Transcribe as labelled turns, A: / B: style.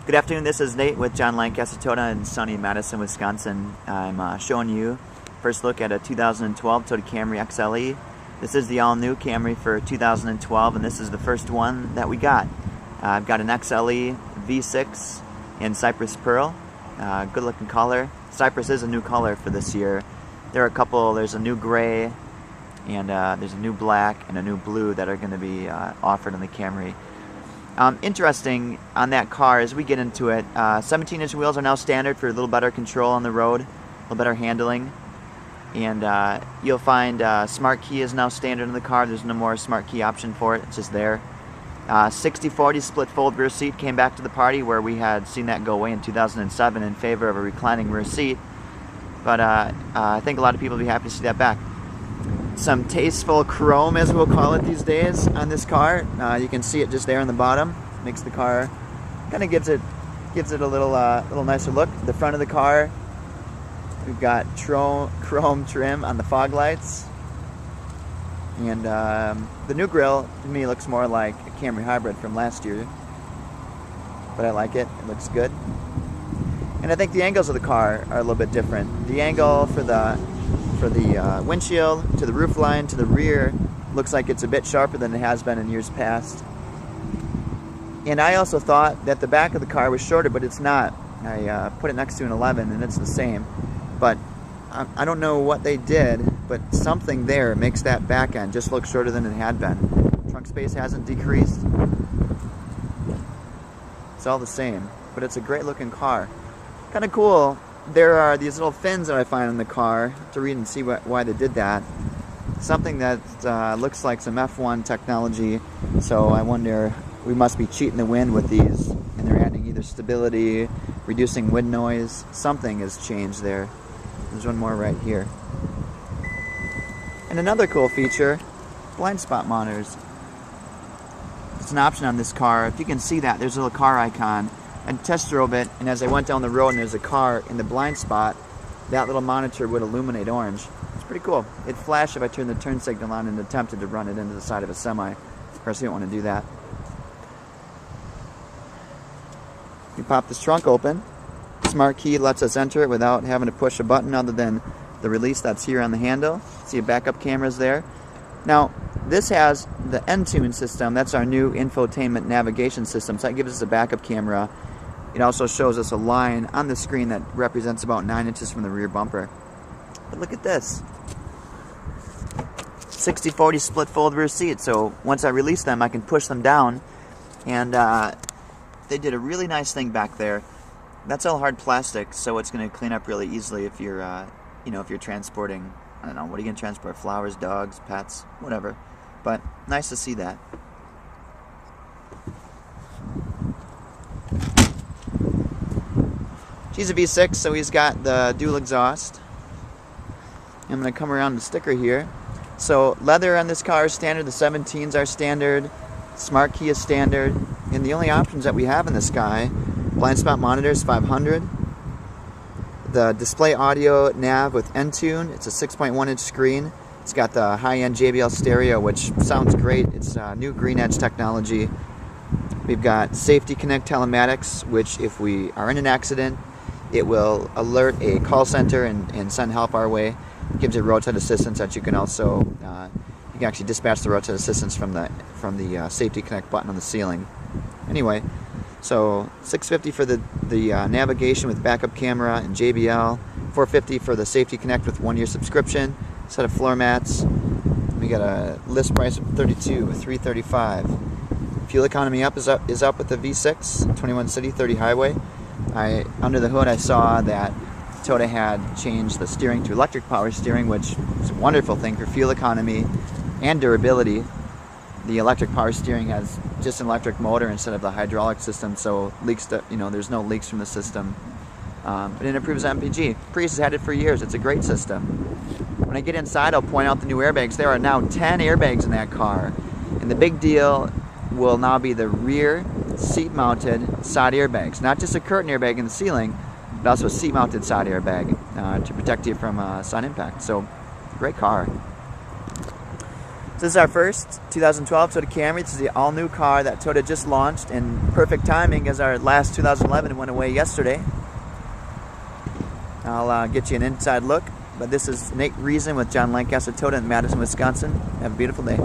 A: Good afternoon, this is Nate with Jon Lancaster Toyota in sunny Madison, Wisconsin. I'm showing you first look at a 2012 Toyota Camry XLE. This is the all-new Camry for 2012, and this is the first one that we got. I've got an XLE V6 in Cypress Pearl. Good looking color. Cypress is a new color for this year. There are a couple, there's a new gray, and there's a new black and a new blue that are going to be offered in the Camry. Interesting on that car as we get into it, 17-inch wheels are now standard for a little better control on the road, a little better handling, and you'll find smart key is now standard in the car. There's no more smart key option for it, it's just there. 60/40 split fold rear seat came back to the party, where we had seen that go away in 2007 in favor of a reclining rear seat, but I think a lot of people will be happy to see that back. Some tasteful chrome, as we'll call it these days, on this car. You can see it just there on the bottom. Makes the car, kind of gives it a little nicer look. The front of the car, we've got chrome trim on the fog lights, and the new grille to me looks more like a Camry hybrid from last year, but I like it. It looks good, and I think the angles of the car are a little bit different. The angle for the windshield to the roof line to the rear looks like it's a bit sharper than it has been in years past. And I also thought that the back of the car was shorter, but it's not. I put it next to an 11 and it's the same. But I don't know what they did, but something there makes that back end just look shorter than it had been. Trunk space hasn't decreased. It's all the same, but it's a great looking car. Kind of cool. There are these little fins that I find in the car to read and see why they did that. Something that looks like some F1 technology, so I wonder, we must be cheating the wind with these, and they're adding either stability, reducing wind noise. Something has changed there. There's one more right here. And another cool feature, blind spot monitors. It's an option on this car. If you can see that, there's a little car icon. I test drove it, and as I went down the road and there's a car in the blind spot, that little monitor would illuminate orange. It's pretty cool. It'd flash if I turned the turn signal on and attempted to run it into the side of a semi. Of course, you don't want to do that. You pop this trunk open. Smart key lets us enter it without having to push a button other than the release that's here on the handle. See your backup cameras there. Now, this has the Entune system. That's our new infotainment navigation system. So that gives us a backup camera. It also shows us a line on the screen that represents about 9 inches from the rear bumper. But look at this. 60/40 split fold rear seat. So once I release them, I can push them down. And they did a really nice thing back there. That's all hard plastic, so it's going to clean up really easily if you're, if you're transporting, I don't know, what are you going to transport? Flowers, dogs, pets, whatever. But nice to see that. He's a V6, so he's got the dual exhaust. I'm going to come around the sticker here. So leather on this car is standard. The 17s are standard. Smart key is standard. And the only options that we have in this guy, blind spot monitors 500. The display audio nav with Entune. It's a 6.1-inch screen. It's got the high-end JBL stereo, which sounds great. It's new green edge technology. We've got Safety Connect telematics, which if we are in an accident, it will alert a call center and send help our way. It gives you roadside assistance that you can also, you can actually dispatch the roadside assistance from the Safety Connect button on the ceiling. Anyway, so $650 for the navigation with backup camera and JBL, $450 for the Safety Connect with 1-year subscription, set of floor mats. We got a list price of $32 with $335. Fuel economy is up with the V6, 21 city, 30 highway. Under the hood I saw that Toyota had changed the steering to electric power steering, which is a wonderful thing for fuel economy and durability. The electric power steering has just an electric motor instead of the hydraulic system, so there's no leaks from the system. But it improves MPG. Prius has had it for years. It's a great system. When I get inside, I'll point out the new airbags. There are now 10 airbags in that car, and the big deal will now be the rear seat-mounted side airbags. Not just a curtain airbag in the ceiling, but also a seat-mounted side airbag to protect you from sun impact. So, great car. This is our first 2012 Toyota Camry. This is the all-new car that Toyota just launched, and perfect timing as our last 2011 went away yesterday. I'll get you an inside look, but this is Riesen with Jon Lancaster Toyota in Madison, Wisconsin. Have a beautiful day.